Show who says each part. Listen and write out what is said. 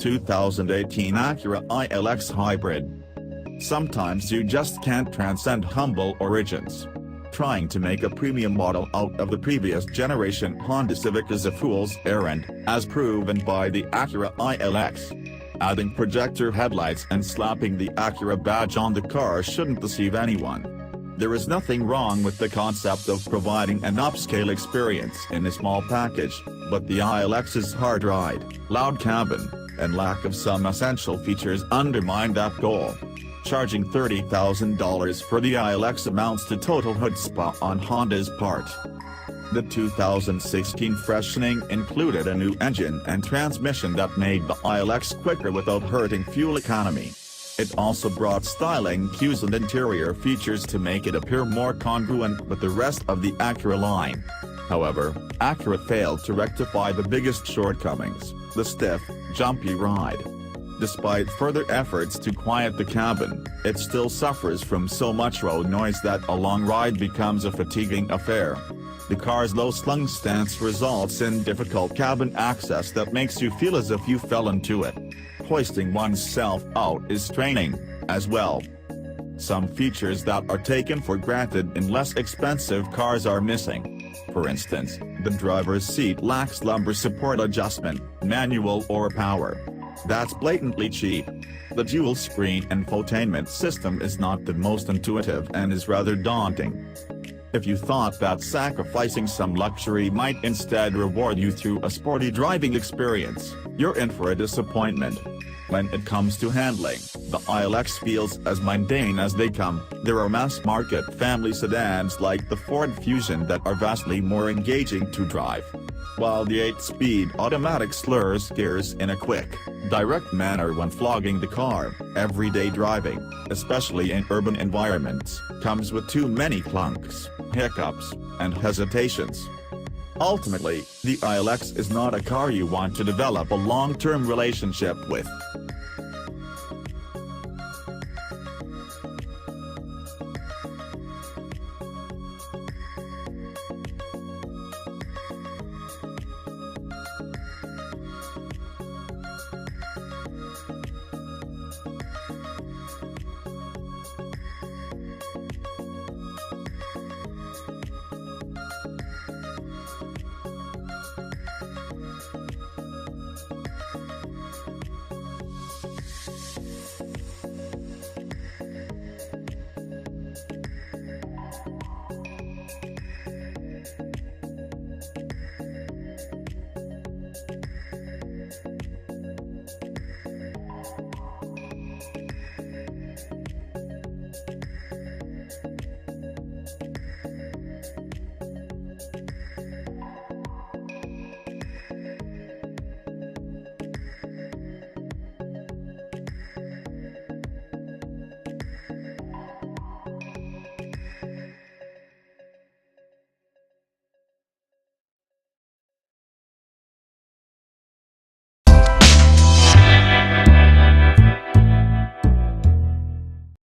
Speaker 1: 2018 Acura ILX Hybrid. Sometimes you just can't transcend humble origins. Trying to make a premium model out of the previous generation Honda Civic is a fool's errand, as proven by the Acura ILX. Adding projector headlights and slapping the Acura badge on the car shouldn't deceive anyone. There is nothing wrong with the concept of providing an upscale experience in a small package, but the ILX's hard ride, loud cabin, and lack of some essential features undermine that goal. Charging $30,000 for the ILX amounts to total chutzpah on Honda's part. The 2016 freshening included a new engine and transmission that made the ILX quicker without hurting fuel economy. It also brought styling cues and interior features to make it appear more congruent with the rest of the Acura line. However, Acura failed to rectify the biggest shortcomings, the stiff, jumpy ride. Despite further efforts to quiet the cabin, it still suffers from so much road noise that a long ride becomes a fatiguing affair. The car's low-slung stance results in difficult cabin access that makes you feel as if you fell into it. Hoisting oneself out is straining, as well. Some features that are taken for granted in less expensive cars are missing. For instance, the driver's seat lacks lumbar support adjustment, manual or power. That's blatantly cheap. The dual-screen infotainment system is not the most intuitive and is rather daunting. If you thought that sacrificing some luxury might instead reward you through a sporty driving experience, you're in for a disappointment. When it comes to handling, the ILX feels as mundane as they come. There are mass-market family sedans like the Ford Fusion that are vastly more engaging to drive. While the 8-speed automatic slurs gears in a quick, direct manner when flogging the car, everyday driving, especially in urban environments, comes with too many clunks, hiccups, and hesitations. Ultimately, the ILX is not a car you want to develop a long-term relationship with.